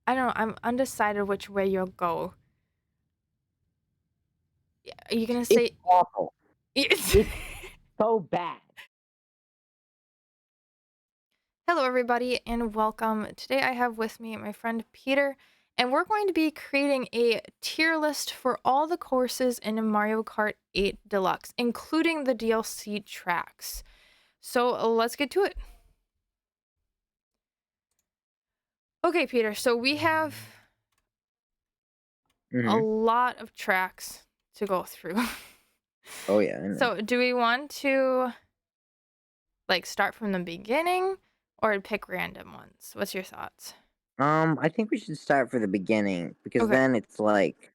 I don't know. I'm undecided which way you'll go. Are you gonna It's say? awful. Yes. It's so bad. Hello, everybody, and welcome. Today I have with me my friend Peter, and we're going to be creating a tier list for all the courses in Mario Kart 8 Deluxe, including the DLC tracks. So let's get to it. Okay, Peter, so we have a Hmm. lot of tracks to go through. Oh yeah, I know. So do we want to start from the beginning or pick random ones? What's your thoughts? I think we should start for the beginning because Okay. then it's like,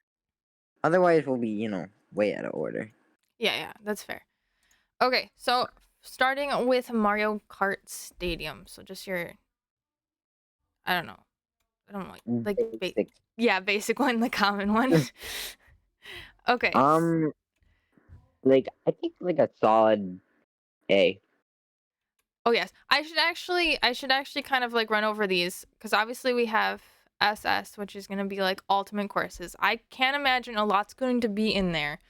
otherwise we'll be, way out of order. Yeah, that's fair. Okay, so starting with Mario Kart Stadium. So just your, I don't know. I don't Basic. yeah, basic one, the common one. Okay. Um, I think like a solid A. Oh yes. I should actually kind of run over these because obviously we have SS, which is going to be like ultimate courses. I can't imagine a lot's going to be in there.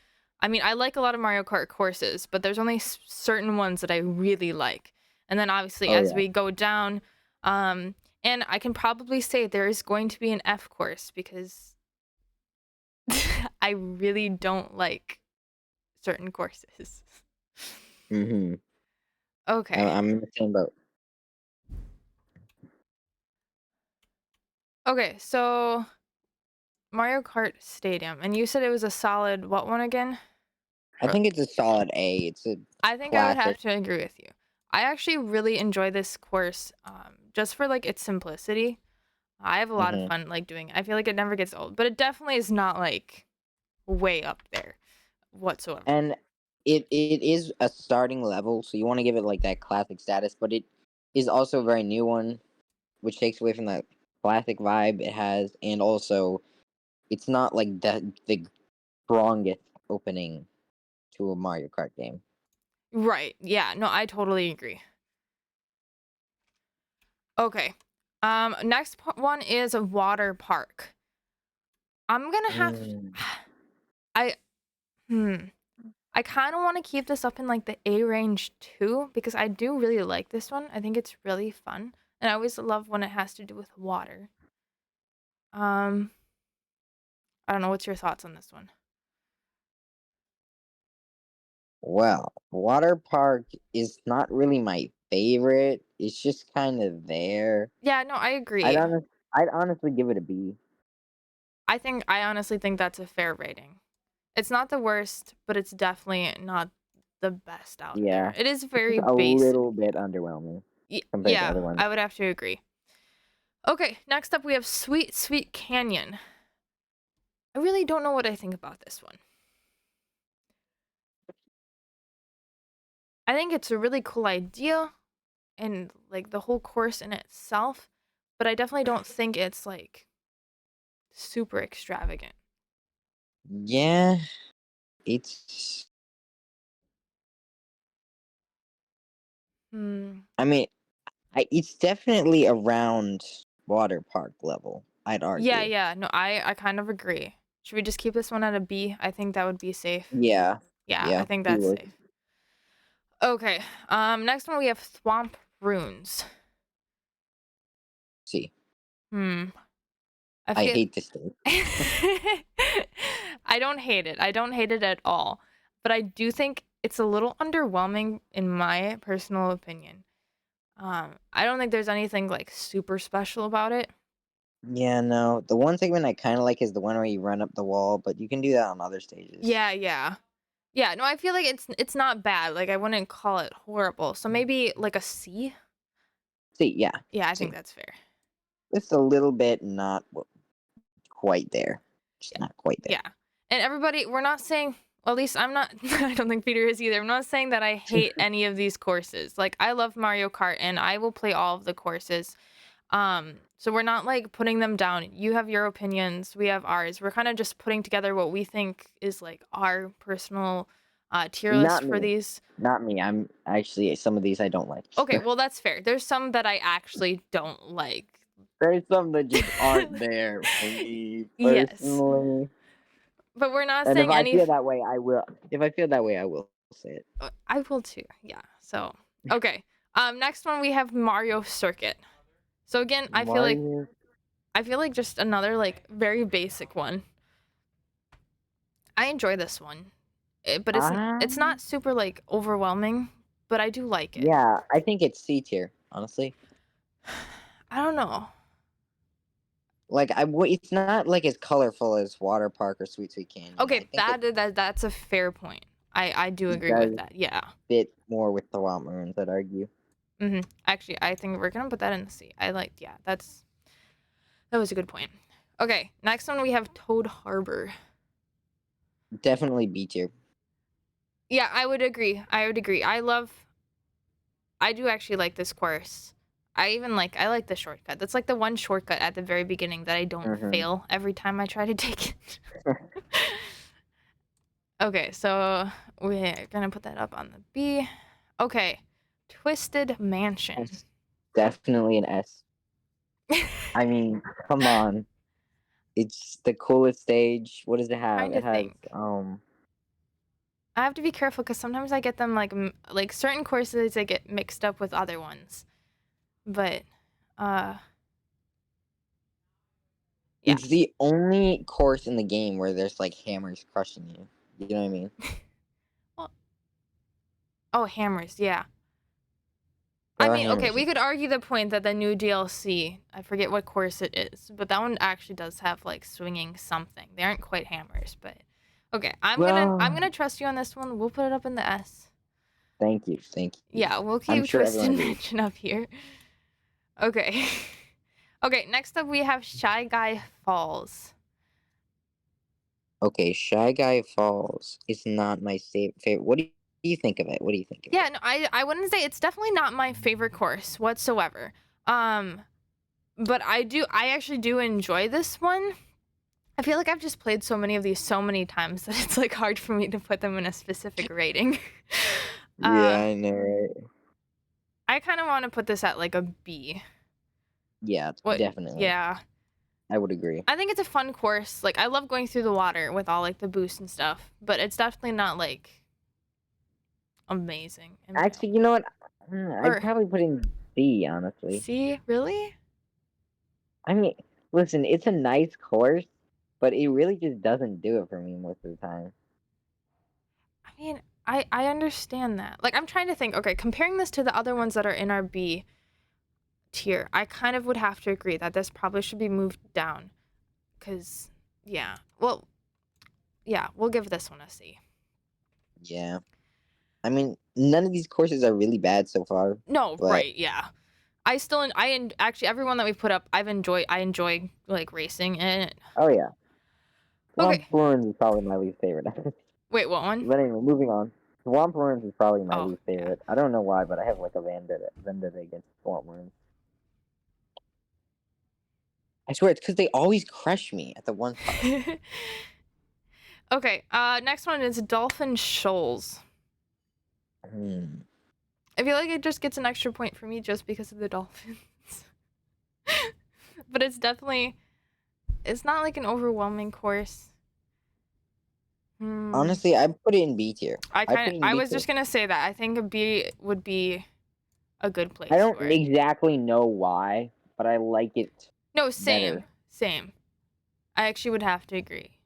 I mean, I like a lot of Mario Kart courses, but there's only certain ones that I really like. And then obviously Oh as yeah. we go down, and I can probably say there is going to be an F course because I really don't like certain courses. Mm-hmm. I'm, Okay. I'm in the same boat. Okay, so Mario Kart Stadium, and you said it was a solid what one again? I Or think it's a solid A. It's a I think I would have classic. to agree with you. I actually really enjoy this course, just for its simplicity. I have a lot of Mm-hmm. fun doing it. I feel like it never gets old, but it definitely is not way up there whatsoever. And it is a starting level, so you want to give it like that classic status, but it is also a very new one, which takes away from that classic vibe it has, and also it's not like the strongest opening to a Mario Kart game. Right. Yeah, no, I totally agree. Okay. Next one is a water park. I'm gonna have Mm. I hmm. I kind of want to keep this up in the A range too because I do really like this one. I think it's really fun, and I always love when it has to do with water. Um, I don't know. What's your thoughts on this one? Well, water park is not really my favorite. It's just kind of there. Yeah, no, I I'd agree. honest, I'd honestly give it a B. I honestly think that's a fair rating. It's not the worst, but it's definitely not the best out there. Yeah, It is it's just very a little basic. bit underwhelming compared to Yeah, other ones. I would have to agree. Okay, next up we have Sweet Sweet Canyon. I really don't know what I think about this one. I think it's a really cool idea and the whole course in itself, but I definitely don't think it's super extravagant. Yeah, it's. Hmm. I mean, it's definitely around water park level. I'd Yeah, argue. yeah. No, I kind of agree. Should we just keep this one at a B? I think that would be safe. Yeah, Yeah, I yeah, think B that's works. safe. Okay. Next one we have Swamp Runes. See, Hmm. I I feel hate this thing. I don't hate it. I don't hate it at all. But I do think it's a little underwhelming in my personal opinion. I don't think there's anything super special about it. Yeah, no. The one segment I kind of like is the one where you run up the wall, but you can do that on other stages. Yeah. Yeah, no, I feel like it's not bad. I wouldn't call it horrible. So maybe a C? See, yeah, Yeah, I think see, that's fair. just a little bit not quite there. Just Yeah. not quite there. Yeah. And everybody, we're not saying, well, at least I'm not, I don't think Peter is either. I'm not saying that I hate any of these courses. I love Mario Kart and I will play all of the courses. So we're not putting them down. You have your opinions, we have ours. We're kind of just putting together what we think is our personal tier list Not for me. these. Not me. I'm actually some of these I don't like. Okay, well that's fair. There's some that I actually don't like. There's some that just aren't there for me Yes, personally. but we're not And if saying I any. feel that way, I will. If I feel that way, I will say it. I will too. Yeah. So okay. Next one we have Mario Circuit. So again, Mario. I feel like just another like very basic one. I enjoy this one, but it's Um. not super like overwhelming, but I do like it. Yeah, I think it's C tier. Honestly, I don't know. like it's not like as colorful as Water Park or Sweet Sweet Canyon. I Okay, think it that's a fair point. I do agree with does that. Yeah. fit more with the Swamp Maroons, I'd argue. Actually, I think we're gonna put that in the C. I like. Yeah, that was a good point. Okay, next one we have Toad Harbor. Definitely B tier. Yeah, I would agree. I would agree. I do actually like this course. I like the shortcut. That's like the one shortcut at the very beginning that I don't Mm-hmm. fail every time I try to take it. Okay, so we're gonna put that up on the B. Okay, Twisted Mansion. Definitely an S. I mean, come on. It's the coolest stage. What does it have? Trying to It has think. I have to be careful because sometimes I get them like certain courses I get mixed up with other ones. But uh yeah. it's the only course in the game where there's like hammers crushing you. You know what I mean? Well, oh, hammers, yeah. I There are mean, okay, hammers we in could it. argue the point that the new DLC, I forget what course it is, but that one actually does have like swinging something. They aren't quite hammers, but okay, I'm Well, gonna trust you on this one. We'll put it up in the S. thank you, thank you. Yeah, we'll I'm keep sure everyone Twisted agrees. Mansion up here. Okay. Okay, next up we have Shy Guy Falls. Okay, Shy Guy Falls is not my favorite. What do you think of it? What do you think of Yeah, it? no, I wouldn't say it's definitely not my favorite course whatsoever. Um, but I actually do enjoy this one. I feel like I've just played so many of these so many times that it's like hard for me to put them in a specific rating. Yeah, uh, I know, right? I kind of want to put this at like a B. Yeah, What? definitely. Yeah. I would agree. I think it's a fun course. Like I love going through the water with all like the boosts and stuff, but it's definitely not like amazing in my Actually, you know what? I'd or probably put in B, honestly. C, really? I mean, listen, it's a nice course, but it really just doesn't do it for me most of the time. I mean, I understand that. Like I'm trying to think, okay, comparing this to the other ones that are in our B tier, I kind of would have to agree that this probably should be moved down cuz yeah. Well, yeah, we'll give this one a C. Yeah. I mean, none of these courses are really bad so far, No, but right, yeah. Actually everyone that we put up, I enjoy like racing in it. oh yeah. Swamp Okay. Ruins is probably my least favorite. Wait, what one? But anyway, moving on. Swamp Ruins is probably my Oh, least yeah. favorite. I don't know why, but I have like a vendetta against Swamp Ruins. I swear it's because they always crush me at the one part. Okay, next one is Dolphin Shoals. Hmm. I feel like it just gets an extra point for me just because of the dolphins. But it's not like an overwhelming course. Hmm. Honestly, I put it in B tier. I put it in I B was tier. just gonna say that. I think a B would be a good I place don't for it. exactly know why, but I like it No, better. same. I actually would have to agree.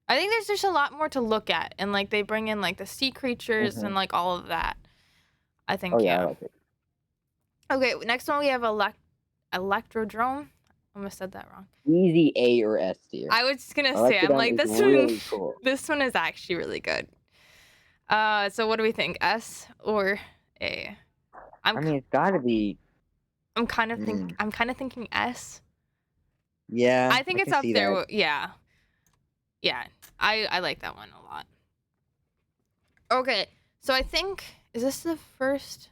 I think there's just a lot more to look at, and like they bring in like the sea creatures Hmm. and like all of that. I Oh think yeah, I yeah. like it. Okay, next one we have Electrodrome. I almost said that wrong. Easy A or S tier. I was just gonna say, I'm Electrodome like is this one. really cool. This one is actually really good. So what do we think? S or A? I'm I k- mean, it's got to be. I'm Mm, kind of thinking S. yeah, I think I it's can up see there. that. Yeah, yeah. I like that one a lot. Okay, so I think is this the first?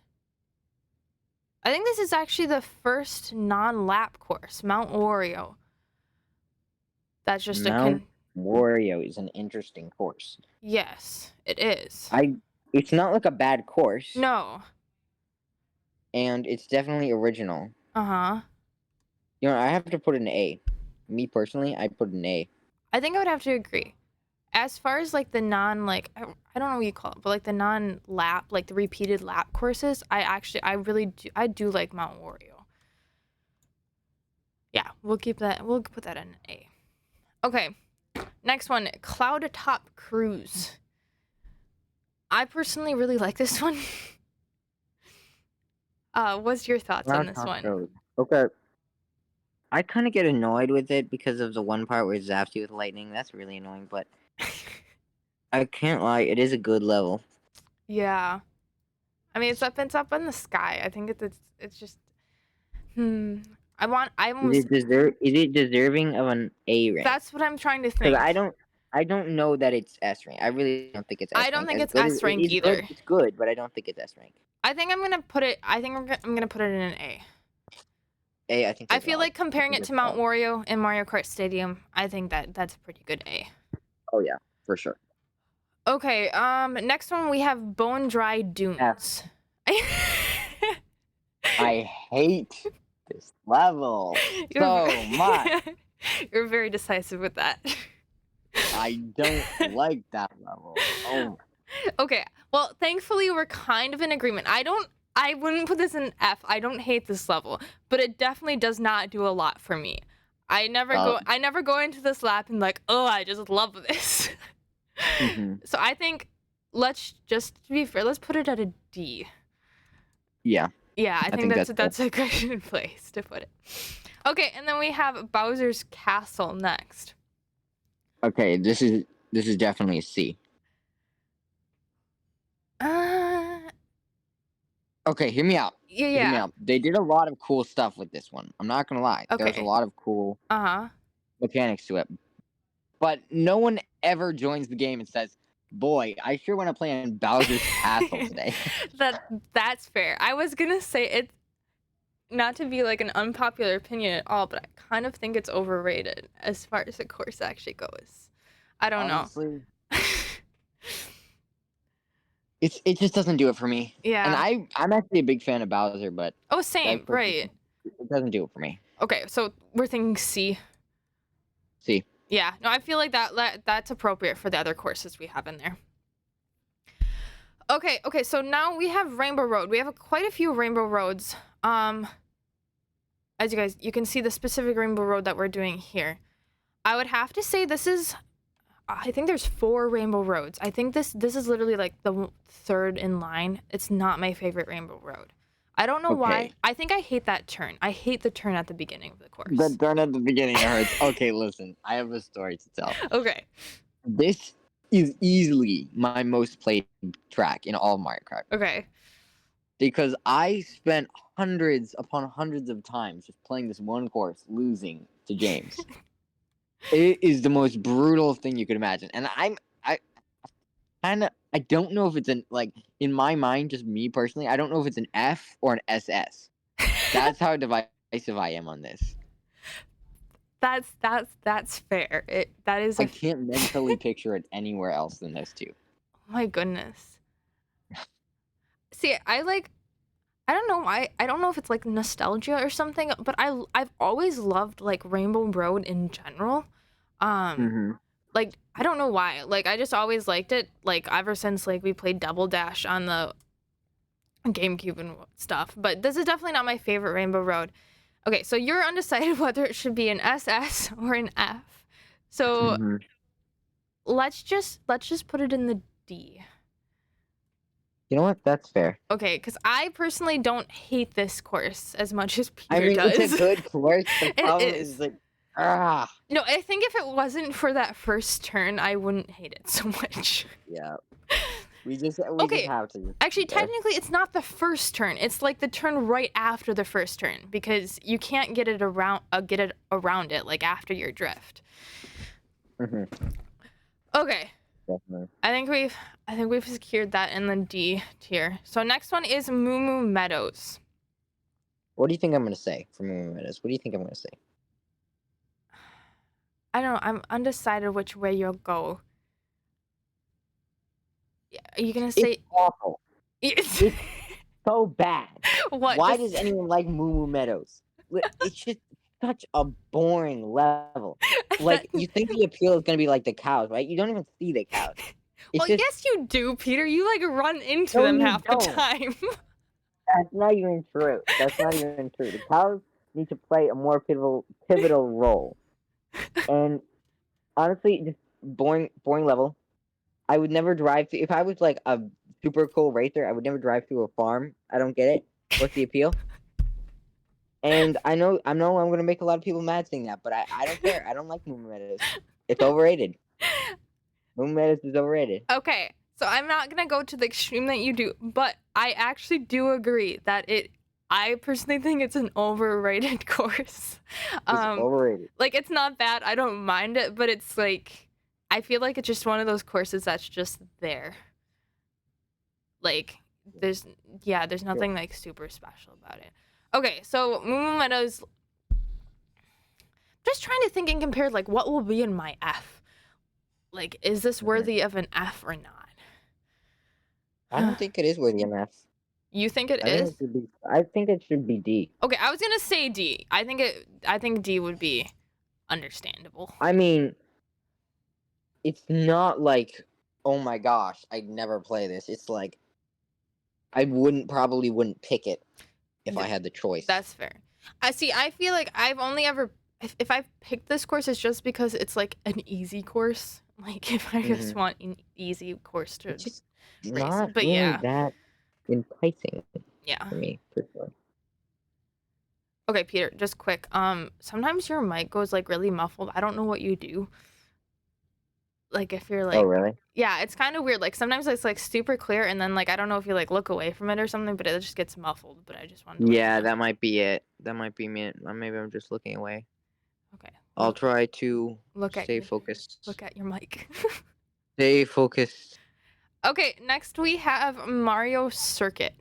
I think this is actually the first non-lap course, Mount Wario. That's just a Mount Wario is an interesting course. Yes, it is. It's not like a bad course, No. and it's definitely original. Uh huh. I have to put an A. Me personally, I put an A. I think I would have to agree. As far as like the non like I don't know what you call it, but like the non lap, like the repeated lap courses, I really do like Mount Wario. Yeah, we'll keep that. We'll put that in an A. Okay, next one, Cloud Top Cruise. I personally really like this one. What's your thoughts on this one? Okay. I kind of get annoyed with it because of the one part where it zaps you with lightning. That's really annoying, but I can't lie, it is a good level. Yeah, I mean it's up in the sky. I think it's just I almost Is it deserving of an A rank? that's what I'm trying to Because think. I don't know that it's S rank. I really don't think it's I S don't rank. think As it's good as S rank either. it's good, but I don't think it's S rank. I think I'm gonna put it. I'm gonna put it in an A. A, I think I that's feel valid. like comparing it to Mount Wario and Mario Kart Stadium, I think that's a pretty good A. Oh yeah, for sure. Okay, next one we have Bone Dry F. Dunes. I hate this level so much. You're very decisive with that. I don't like that level. Oh. Okay, well, thankfully we're kind of in agreement. I wouldn't put this in F. I don't hate this level, but it definitely does not do a lot for me. I never go into this lap and like, oh, I just love this. So I think let's just to be fair, let's put it at a D. Yeah. Yeah, I think that's that's a good place to put it. Okay, and then we have Bowser's Castle next. Okay, this is definitely a C. Okay, hear me out. Yeah, Hear me yeah. out. They did a lot of cool stuff with this one. I'm not gonna lie. There's a Okay. lot of cool Uh-huh. mechanics to it. But no one ever joins the game and says, "Boy, I sure want to play in Bowser's Castle today." That's fair. I was gonna say it, not to be like an unpopular opinion at all, but I kind of think it's overrated as far as the course actually goes. I don't Honestly, know. it just doesn't do it for me. And Yeah. I'm actually a big fan of Bowser, but Oh, that same. course Right. it doesn't do it for me. Okay, so we're thinking C. See. Yeah. No, I feel like that's appropriate for the other courses we have in there. Okay, so now we have Rainbow Road. We have quite a few Rainbow Roads. As you can see the specific Rainbow Road that we're doing here. I would have to say this is, I think there's 4 Rainbow Roads. I think this is literally like the third in line. It's not my favorite Rainbow Road. I don't know why. I think I hate that turn. I hate the turn at the beginning of the course. The turn at the beginning hurts. Okay, listen. I have a story to tell. Okay. This is easily my most played track in all of Mario Kart. Okay. Because I spent hundreds upon hundreds of times just playing this one course, losing to James. It is the most brutal thing you could imagine. And I don't know if it's in my mind, just me personally, I don't know if it's an F or an SS. That's how divisive I am on this. That's fair. That is. I can't mentally picture it anywhere else than those two. Oh my goodness. See, I don't know why. I don't know if it's like nostalgia or something, but I've always loved like Rainbow Road in general. Like I don't know why. Like I just always liked it. Like ever since like we played Double Dash on the GameCube and stuff. But this is definitely not my favorite Rainbow Road. Okay, so you're undecided whether it should be an SS or an F. So let's just put it in the D. You know what? That's fair. Okay, because I personally don't hate this course as much as Peter I mean, does. it's a good course. The problem is. is like, ah. No, I think if it wasn't for that first turn, I wouldn't hate it so much. Yeah. We just have to. Actually, technically, it's not the first turn. It's like the turn right after the first turn because you can't get it around it like after your drift. Okay. Definitely. I think we've secured that in the D tier. So next one is Moo Moo Meadows. What do you think I'm gonna say for Moo Moo Meadows? What do you think I'm gonna say? I don't know. I'm undecided which way you'll go. Are you gonna say? It's awful. It's so bad. What? Why does anyone like Moo Moo Meadows? It's just such a boring level. That- Like, you think the appeal is gonna be like the cows, right? You don't even see the cows. It's well, just yes, you do, Peter. You like run into no, them you half the don't. time. That's not even true. That's not even true. The cows need to play a more pivotal role. And honestly, just boring level. I would never drive to if I was like a super cool racer, I would never drive through a farm. I don't get it. What's the appeal? And I know I'm gonna make a lot of people mad saying that, but I don't care. I don't like Moon Meadows. It's overrated. Moon Meadows is overrated. Okay, so I'm not gonna go to the extreme that you do, but I actually do agree that I personally think it's an overrated course. It's Um, overrated. like it's not bad. I don't mind it, but it's like I feel like it's just one of those courses that's just there. Like there's there's Sure. nothing like super special about it. Okay, so Moo Meadows. Just trying to think and compare like what will be in my F. Like, is this worthy of an F or I don't not? think it is worthy of F. You think it I think is? it should be. I think it should be D. Okay, I was gonna say D. I think D would be understandable. I mean, it's not like, oh my gosh, I'd never play this. It's like I probably wouldn't pick it if I Th- had the choice. That's fair. I see. I feel like I've only ever if I've picked this course, it's just because it's like an easy course. Like if I just Hmm. want an easy course to It's just race. not But really yeah, that enticing yeah. for me, personally. Okay, Peter, just quick. Sometimes your mic goes like really muffled. I don't know what you do. Like if you're Oh, like really? yeah, it's kind of weird. Like sometimes it's like super clear and then like I don't know if you like look away from it or something, but it just gets muffled. But I just wanted to let you Yeah, know. that might be it. That might be me. Maybe I'm just looking away. Okay. I'll Well, try to look at stay your focused. mic. Stay focused. Okay, next we have Mario Circuit.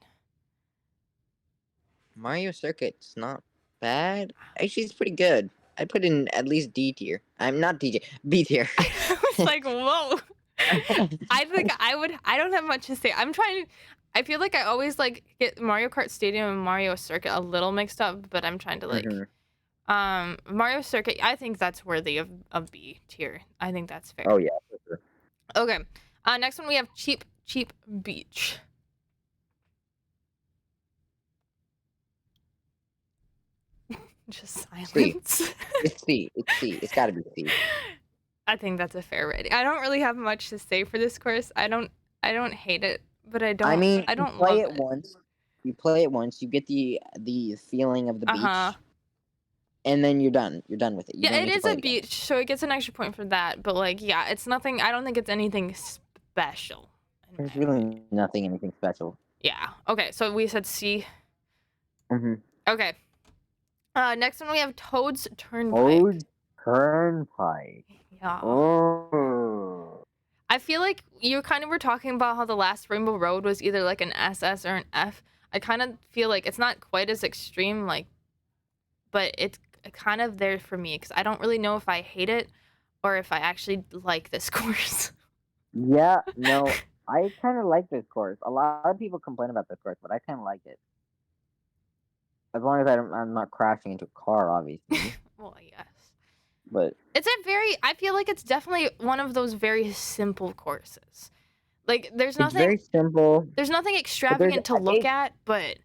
Mario Circuit's not bad. Actually, it's pretty good. I put in at least D tier. I'm not D tier. B tier. I was like, whoa. I think I don't have much to say. I feel like I always like get Mario Kart Stadium and Mario Circuit a little mixed up, but I'm trying to like Hmm. Mario Circuit, I think that's worthy of B tier. I think that's fair. Oh yeah, for sure. Okay. Next one we have Cheap Beach. Just C. silence. It's C. It's C. It's got to be C. I think that's a fair rating. I don't really have much to say for this course. I don't hate it, but I mean, I you don't play love it it. once. You play it once. You get the feeling of the Uh-huh. beach, and then you're done. You're done with it. You Yeah, don't it need to is play a it again. beach, so it gets an extra point for that, but like yeah, it's nothing I don't think it's anything special in my There's opinion. really nothing, anything special. Yeah. Okay, so we said C. Mm-hmm. Okay. Next one we have Toad's Turnpike. Old Turnpike. Yeah. Oh. I feel like you kind of were talking about how the last Rainbow Road was either like an SS or an F. I kind of feel like it's not quite as extreme, like, but it's kind of there for me because I don't really know if I hate it or if I actually like this course. Yeah, no, I kind of like this course. A lot of people complain about this course, but I kind of like it. As long as I'm not crashing into a car, obviously. Well, yes. But I feel like it's definitely one of those very simple courses. Like, it's very simple. there's nothing But extravagant to look at, but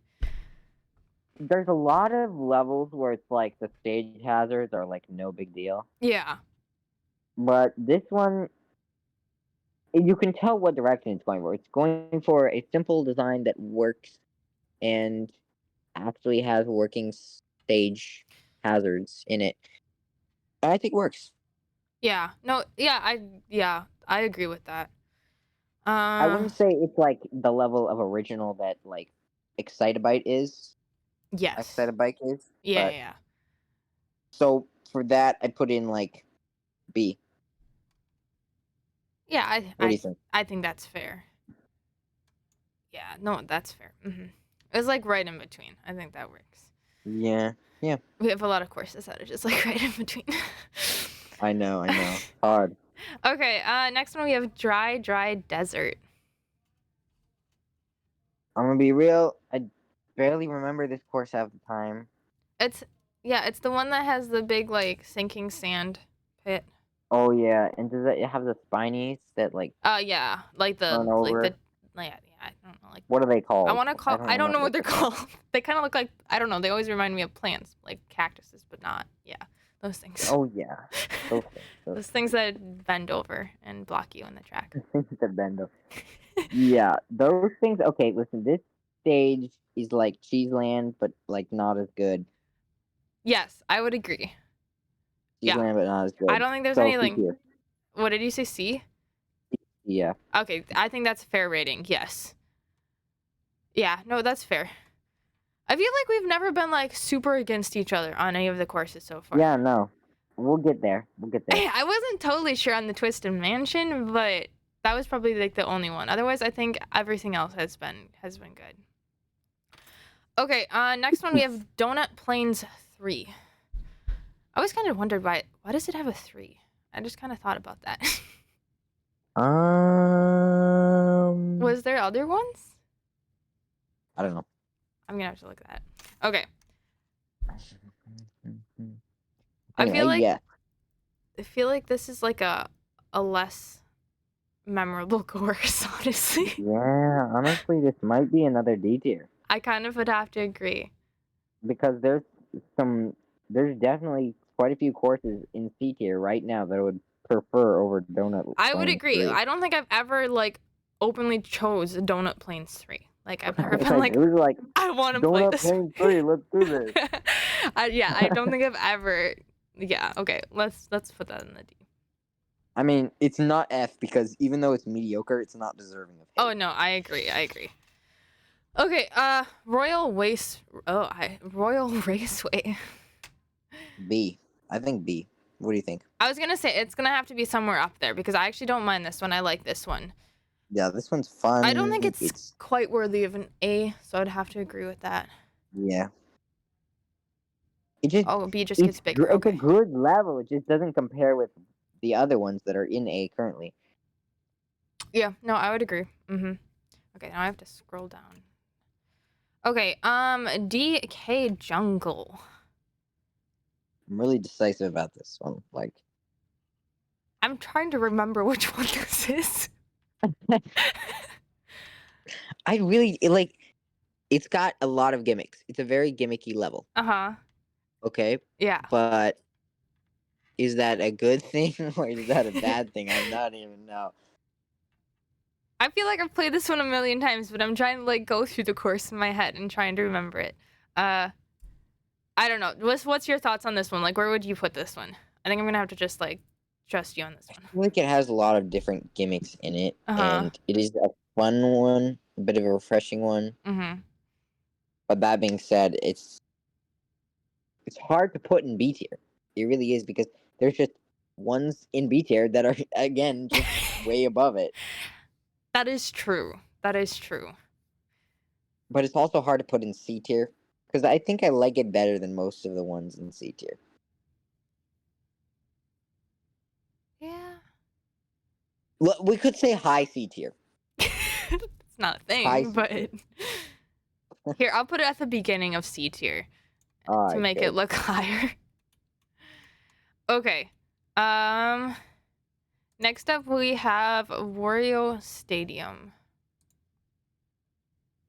there's a lot of levels where it's like the stage hazards are like no big deal. yeah. But this one, you can tell what direction it's going for. It's going for a simple design that works and actually has working stage hazards in it. And I think it works. Yeah. No, yeah, I agree with that. I Uh, wouldn't say it's like the level of original that like Excitebike is. yes. Excitebike is, Yeah, but yeah. so for that I put in like B. Yeah, What do you think? I think that's fair. Yeah, no, that's fair. It's like right in between. I think that works. Yeah, yeah. We have a lot of courses that are just like right in between. I know, I know. Hard. Okay, next one we have Dry Desert. I'm gonna be real. I barely remember this course half the time. It's Yeah, it's the one that has the big like sinking sand pit. Oh yeah, and does it have the spinies that like Yeah, like turn the over? yeah, I don't know, like What are they I called? want to I call don't I don't know remember what what they're they're called. called. They kind of look like I don't know. They always remind me of plants, like cactuses, but not. Yeah, those things. Oh yeah, those things. Those Those things that bend over and block you in the track. things that bend up. Yeah, those things. Okay, listen. This stage is like Cheeseland, but like not as good. Yes, I would agree. Yeah, Cheeseland, but not as I good. don't think there's So C anything. tier. What did you say? C? Yeah. Okay, I think that's a fair rating. Yes. Yeah, no, that's fair. I feel like we've never been like super against each other on any of the courses so far. Yeah. No. We'll get there. We'll get there. I wasn't totally sure on the Twisted Mansion, but that was probably like the only one. Otherwise, I think everything else has been good. Okay, next one we have Donut Plains 3. I always kind of wondered why does it have a 3? I just kind of thought about that. Um. Was there other ones? I don't know. I'm gonna have to look at that. Okay, I Anyway, feel like yeah. I feel like this is like a less memorable course, honestly. Yeah. Honestly, this might be another D tier I kind of would have to agree. because some. There's definitely quite a few courses in C tier right now that I would prefer over Donut I would Plains agree. 3. I don't think I've ever like openly chose Donut Plains 3. Like I've never been Like like it was like I want to play Donut this. Plains 3. Let's do this. Yeah, I don't think I've ever. Yeah, okay. Let's put that in the D. I mean, it's not F because even though it's mediocre, it's not deserving of Oh hate. no, I agree. I agree. Okay, Royal Raceway. B. I think B. What do you think? I was gonna say it's gonna have to be somewhere up there because I actually don't mind this one. I like this one. Yeah, this one's I don't think fun. it's It's quite worthy of an A, so I'd have to agree with that. yeah. It just Oh, B just gets bigger. it's a Okay. good level. It just doesn't compare with the other ones that are in A currently. Yeah, no, I would agree. Okay, now I have to scroll down. Okay, DK Jungle. I'm really decisive about this one. Like I'm trying to remember which one this is. I really like it's got a lot of gimmicks. It's a very gimmicky level. Uh-huh. Okay? Yeah. But is that a good thing or is that a bad thing? I'm not even know. I feel like I've played this one a million times, but I'm trying to like go through the course in my head and trying to remember it. I don't know. What's your thoughts on this one? Like, where would you put this one? I think I'm gonna have to just like trust you on this I one. feel like it has a lot of different gimmicks in it, Uh-huh. and it is a fun one, a bit of a refreshing one. Mm-hmm. But that being said, it's hard to put in B tier. It really is because there's just ones in B tier that are again just way above it. That is true. That is true. But it's also hard to put in C tier because I think I like it better than most of the ones in C tier. Yeah. We could say high C tier. It's not a High thing, C but tier. here, I'll put it at the beginning of C tier to make it Okay. look higher. Okay. Um Next up we have Wario Stadium.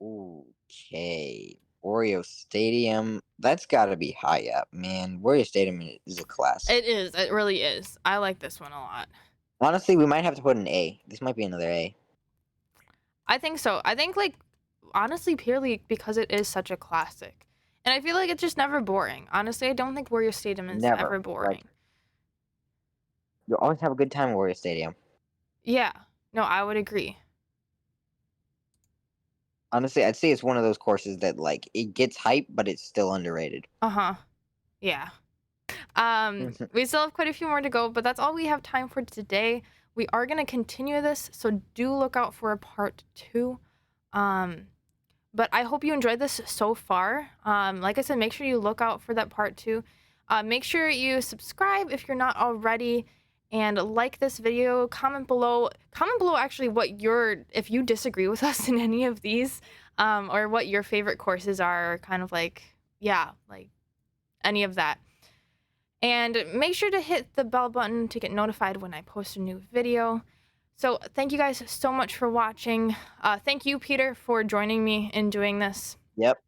Okay. Oreo Stadium. That's got to be high up, man. Wario Stadium is a classic. It is. It really is. I like this one a lot. Honestly, we might have to put an A. This might be another A. I think so. I think like honestly purely because it is such a classic. And I feel like it's just never boring. Honestly, I don't think Wario Stadium is Never. ever Like, boring. you'll always have a good time at Wario Stadium. Yeah. No, I would agree. Honestly, I'd say it's one of those courses that, like, it gets hype, but it's still underrated. Uh-huh. Yeah. We still have quite a few more to go, but that's all we have time for today. We are going to continue this, so do look out for a part 2. But I hope you enjoyed this so far. Like I said, make sure you look out for that part 2. Make sure you subscribe if you're not already, and like this video. Comment below actually if you disagree with us in any of these, or what your favorite courses are, or kind of like, yeah, like any of that. And make sure to hit the bell button to get notified when I post a new video. So thank you guys so much for watching. Thank you, Peter, for joining me in doing this. Yep.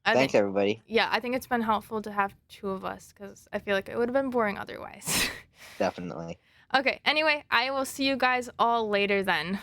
I Thanks, think, everybody. yeah, I think it's been helpful to have two of us because I feel like it would have been boring otherwise. Definitely. Okay, anyway, I will see you guys all later then.